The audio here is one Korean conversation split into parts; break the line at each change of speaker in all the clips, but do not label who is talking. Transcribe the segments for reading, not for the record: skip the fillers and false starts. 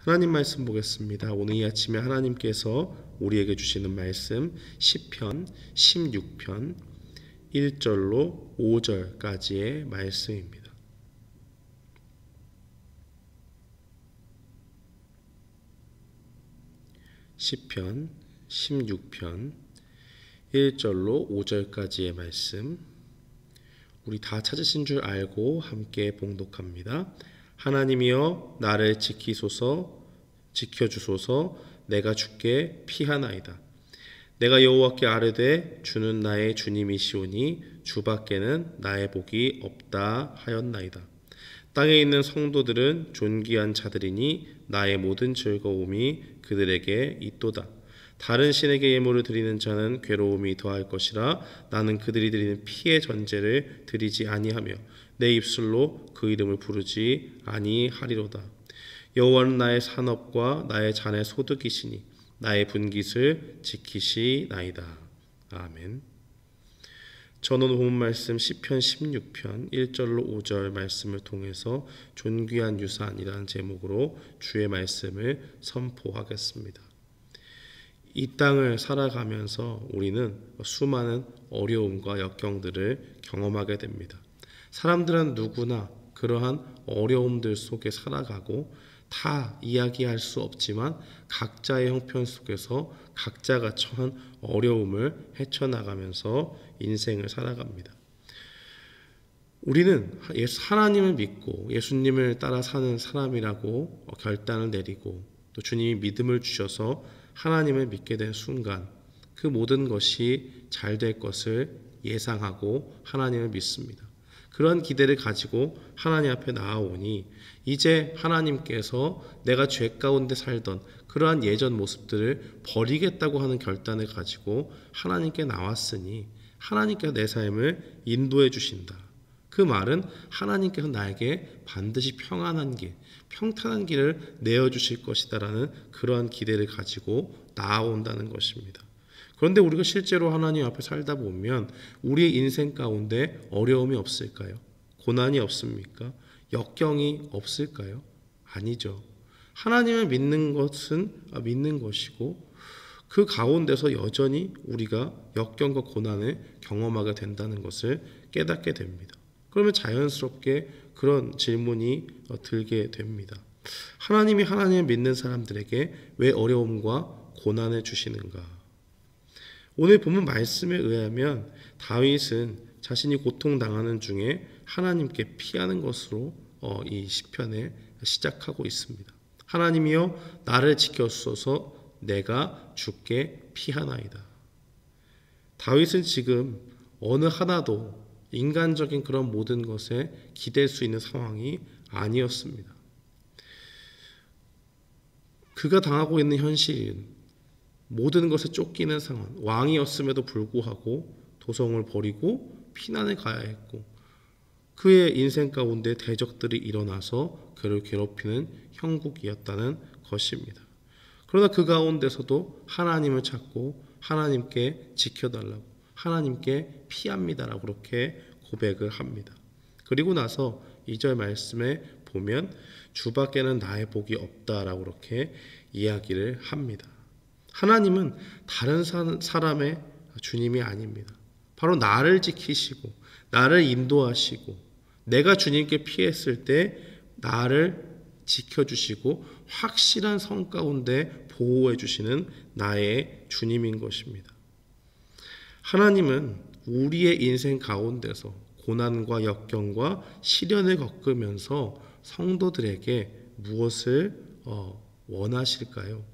하나님 말씀 보겠습니다. 오늘 이 아침에 하나님께서 우리에게 주시는 말씀 시편 16편 1절로 5절까지의 말씀입니다. 시편 16편 1절로 5절까지의 말씀, 우리 다 찾으신 줄 알고 함께 봉독합니다. 하나님이여 나를 지켜주소서. 내가 주께 피하나이다. 내가 여호와께 아뢰되 주는 나의 주님이시오니 주밖에는 나의 복이 없다 하였나이다. 땅에 있는 성도들은 존귀한 자들이니 나의 모든 즐거움이 그들에게 있도다. 다른 신에게 예물을 드리는 자는 괴로움이 더할 것이라. 나는 그들이 드리는 피의 전제를 드리지 아니하며 내 입술로 그 이름을 부르지 아니하리로다. 여호와는 나의 산업과 나의 잔의 소득이시니 나의 분깃을 지키시나이다. 아멘. 저는 본문 말씀 시편 16편 1절로 5절 말씀을 통해서 존귀한 유산이라는 제목으로 주의 말씀을 선포하겠습니다. 이 땅을 살아가면서 우리는 수많은 어려움과 역경들을 경험하게 됩니다. 사람들은 누구나 그러한 어려움들 속에 살아가고 다 이야기할 수 없지만 각자의 형편 속에서 각자가 처한 어려움을 헤쳐나가면서 인생을 살아갑니다. 우리는 하나님을 믿고 예수님을 따라 사는 사람이라고 결단을 내리고 또 주님이 믿음을 주셔서 하나님을 믿게 된 순간 그 모든 것이 잘 될 것을 예상하고 하나님을 믿습니다. 그런 기대를 가지고 하나님 앞에 나아오니 이제 하나님께서 내가 죄 가운데 살던 그러한 예전 모습들을 버리겠다고 하는 결단을 가지고 하나님께 나왔으니 하나님께서 내 삶을 인도해 주신다. 그 말은 하나님께서 나에게 반드시 평안한 길, 평탄한 길을 내어주실 것이다라는 그러한 기대를 가지고 나아온다는 것입니다. 그런데 우리가 실제로 하나님 앞에 살다 보면 우리의 인생 가운데 어려움이 없을까요? 고난이 없습니까? 역경이 없을까요? 아니죠. 하나님을 믿는 것은 믿는 것이고 그 가운데서 여전히 우리가 역경과 고난을 경험하게 된다는 것을 깨닫게 됩니다. 그러면 자연스럽게 그런 질문이 들게 됩니다. 하나님이 하나님을 믿는 사람들에게 왜 어려움과 고난을 주시는가? 오늘 본문 말씀에 의하면 다윗은 자신이 고통당하는 중에 하나님께 피하는 것으로 이 시편을 시작하고 있습니다. 하나님이여 나를 지켜주소서. 내가 주께 피하나이다. 다윗은 지금 어느 하나도 인간적인 그런 모든 것에 기댈 수 있는 상황이 아니었습니다. 그가 당하고 있는 현실은 모든 것에 쫓기는 상황, 왕이었음에도 불구하고 도성을 버리고 피난을 가야 했고 그의 인생 가운데 대적들이 일어나서 그를 괴롭히는 형국이었다는 것입니다. 그러나 그 가운데서도 하나님을 찾고 하나님께 지켜달라고 하나님께 피합니다라고 그렇게 고백을 합니다. 그리고 나서 2절 말씀에 보면 주밖에는 나의 복이 없다라고 그렇게 이야기를 합니다. 하나님은 다른 사람의 주님이 아닙니다. 바로 나를 지키시고 나를 인도하시고 내가 주님께 피했을 때 나를 지켜주시고 확실한 성 가운데 보호해 주시는 나의 주님인 것입니다. 하나님은 우리의 인생 가운데서 고난과 역경과 시련을 겪으면서 성도들에게 무엇을 원하실까요?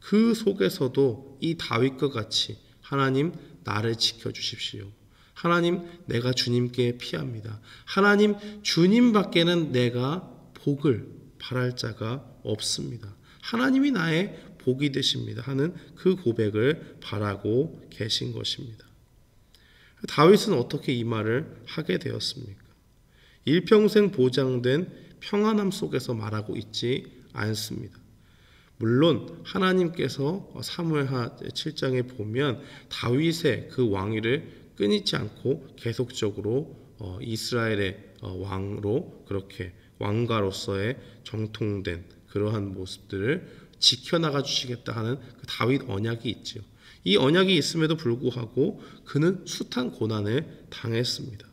그 속에서도 이 다윗과 같이 하나님 나를 지켜주십시오. 하나님 내가 주님께 피합니다. 하나님 주님밖에는 내가 복을 바랄 자가 없습니다. 하나님이 나의 복이 되십니다 하는 그 고백을 바라고 계신 것입니다. 다윗은 어떻게 이 말을 하게 되었습니까? 일평생 보장된 평안함 속에서 말하고 있지 않습니다. 물론 하나님께서 사무엘하 7장에 보면 다윗의 그 왕위를 끊이지 않고 계속적으로 이스라엘의 왕으로 그렇게 왕가로서의 정통된 그러한 모습들을 지켜나가 주시겠다 하는 그 다윗 언약이 있지요. 이 언약이 있음에도 불구하고 그는 숱한 고난을 당했습니다.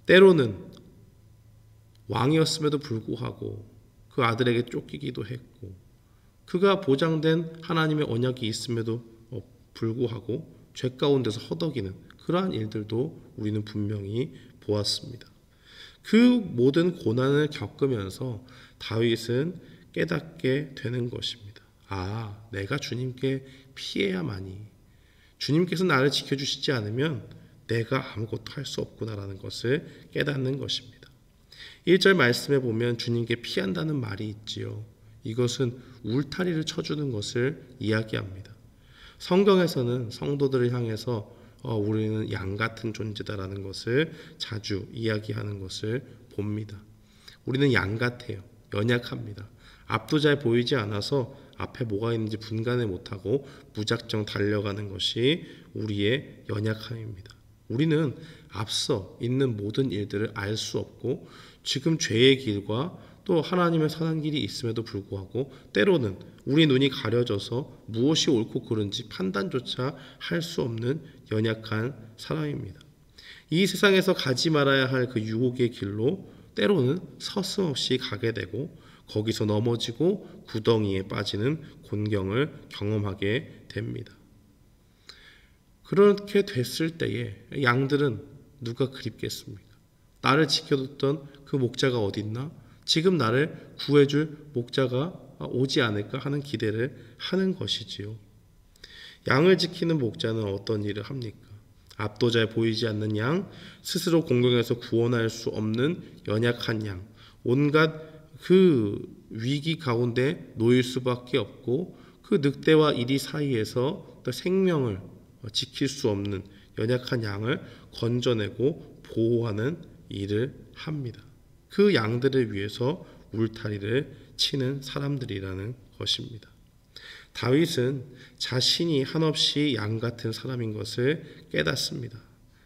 때로는 왕이었음에도 불구하고 그 아들에게 쫓기기도 했고, 그가 보장된 하나님의 언약이 있음에도 불구하고 죄 가운데서 허덕이는 그러한 일들도 우리는 분명히 보았습니다. 그 모든 고난을 겪으면서 다윗은 깨닫게 되는 것입니다. 아, 내가 주님께 피해야만이, 주님께서 나를 지켜주시지 않으면 내가 아무것도 할 수 없구나라는 것을 깨닫는 것입니다. 1절 말씀에 보면 주님께 피한다는 말이 있지요. 이것은 울타리를 쳐주는 것을 이야기합니다. 성경에서는 성도들을 향해서 우리는 양 같은 존재다라는 것을 자주 이야기하는 것을 봅니다. 우리는 양 같아요. 연약합니다. 앞도 잘 보이지 않아서 앞에 뭐가 있는지 분간을 못하고 무작정 달려가는 것이 우리의 연약함입니다. 우리는 앞서 있는 모든 일들을 알 수 없고 지금 죄의 길과 또 하나님의 선한 길이 있음에도 불구하고 때로는 우리 눈이 가려져서 무엇이 옳고 그른지 판단조차 할 수 없는 연약한 사람입니다. 이 세상에서 가지 말아야 할 그 유혹의 길로 때로는 서슴없이 가게 되고 거기서 넘어지고 구덩이에 빠지는 곤경을 경험하게 됩니다. 그렇게 됐을 때에 양들은 누가 그립겠습니까? 나를 지켜줬던 그 목자가 어딨나? 지금 나를 구해줄 목자가 오지 않을까 하는 기대를 하는 것이지요. 양을 지키는 목자는 어떤 일을 합니까? 앞도 잘 보이지 않는 양, 스스로 공경에서 구원할 수 없는 연약한 양, 온갖 그 위기 가운데 놓일 수밖에 없고 그 늑대와 이리 사이에서 또 생명을 지킬 수 없는 연약한 양을 건져내고 보호하는 일을 합니다. 그 양들을 위해서 울타리를 치는 사람들이라는 것입니다. 다윗은 자신이 한없이 양 같은 사람인 것을 깨닫습니다.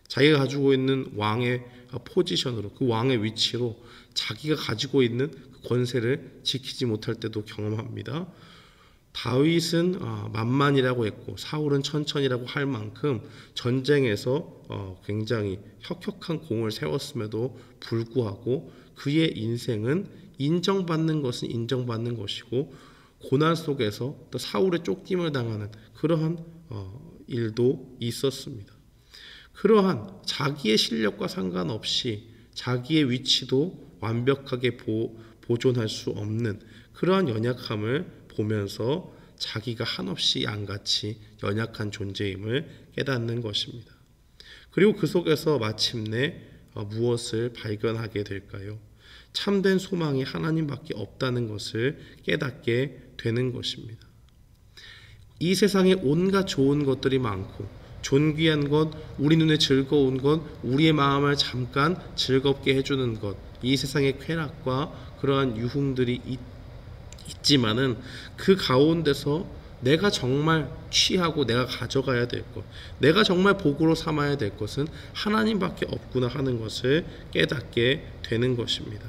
자기가 가지고 있는 왕의 포지션으로, 그 왕의 위치로 자기가 가지고 있는 그 권세를 지키지 못할 때도 경험합니다. 다윗은 만만이라고 했고 사울은 천천히라고 할 만큼 전쟁에서 굉장히 혁혁한 공을 세웠음에도 불구하고 그의 인생은 인정받는 것은 인정받는 것이고 고난 속에서 또 사울의 쫓김을 당하는 그러한 일도 있었습니다. 그러한 자기의 실력과 상관없이 자기의 위치도 완벽하게 보존할 수 없는 그러한 연약함을 보면서 자기가 한없이 양같이 연약한 존재임을 깨닫는 것입니다. 그리고 그 속에서 마침내 무엇을 발견하게 될까요? 참된 소망이 하나님밖에 없다는 것을 깨닫게 되는 것입니다. 이 세상에 온갖 좋은 것들이 많고 존귀한 것, 우리 눈에 즐거운 것, 우리의 마음을 잠깐 즐겁게 해주는 것, 이 세상의 쾌락과 그러한 유흥들이 있지만은 그 가운데서 내가 정말 취하고 내가 가져가야 될 것, 내가 정말 복으로 삼아야 될 것은 하나님밖에 없구나 하는 것을 깨닫게 되는 것입니다.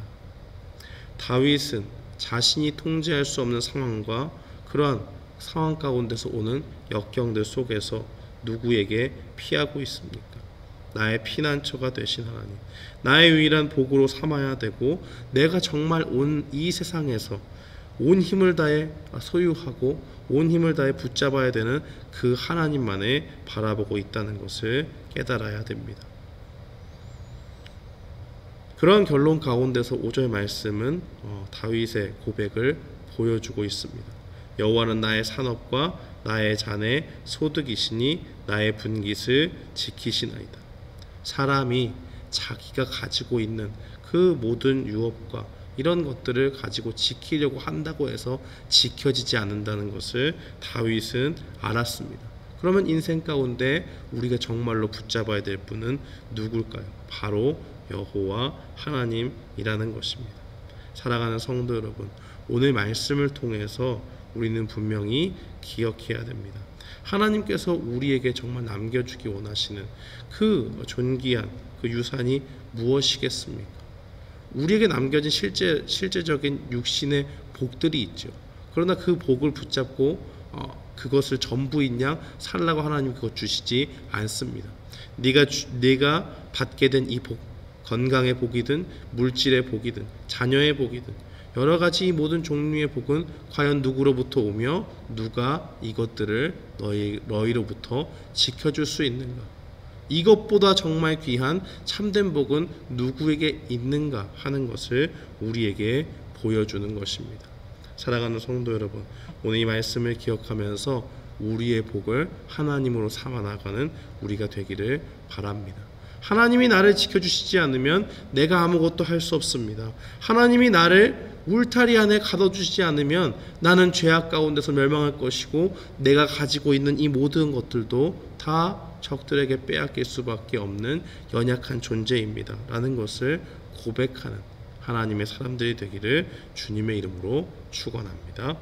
다윗은 자신이 통제할 수 없는 상황과 그러한 상황 가운데서 오는 역경들 속에서 누구에게 피하고 있습니까? 나의 피난처가 되신 하나님, 나의 유일한 복으로 삼아야 되고 내가 정말 온 이 세상에서 온 힘을 다해 소유하고 온 힘을 다해 붙잡아야 되는 그 하나님만을 바라보고 있다는 것을 깨달아야 됩니다. 그런 결론 가운데서 5절 말씀은 다윗의 고백을 보여주고 있습니다. 여호와는 나의 산업과 나의 잔의 소득이시니 나의 분깃을 지키시나이다. 사람이 자기가 가지고 있는 그 모든 유업과 이런 것들을 가지고 지키려고 한다고 해서 지켜지지 않는다는 것을 다윗은 알았습니다. 그러면 인생 가운데 우리가 정말로 붙잡아야 될 분은 누굴까요? 바로 여호와 하나님이라는 것입니다. 사랑하는 성도 여러분, 오늘 말씀을 통해서 우리는 분명히 기억해야 됩니다. 하나님께서 우리에게 정말 남겨주기 원하시는 그 존귀한 그 유산이 무엇이겠습니까? 우리에게 남겨진 실제적인 육신의 복들이 있죠. 그러나 그 복을 붙잡고 그것을 전부인 양 살라고 하나님 그것 주시지 않습니다. 네가 받게 된 이 복, 건강의 복이든 물질의 복이든 자녀의 복이든 여러 가지 이 모든 종류의 복은 과연 누구로부터 오며 누가 이것들을 너희로부터 지켜줄 수 있는가? 이것보다 정말 귀한 참된 복은 누구에게 있는가 하는 것을 우리에게 보여주는 것입니다. 사랑하는 성도 여러분, 오늘 이 말씀을 기억하면서 우리의 복을 하나님으로 삼아 나가는 우리가 되기를 바랍니다. 하나님이 나를 지켜주시지 않으면 내가 아무것도 할 수 없습니다. 하나님이 나를 울타리 안에 가둬주시지 않으면 나는 죄악 가운데서 멸망할 것이고 내가 가지고 있는 이 모든 것들도 다 적들에게 빼앗길 수밖에 없는 연약한 존재입니다 라는 것을 고백하는 하나님의 사람들이 되기를 주님의 이름으로 축원합니다.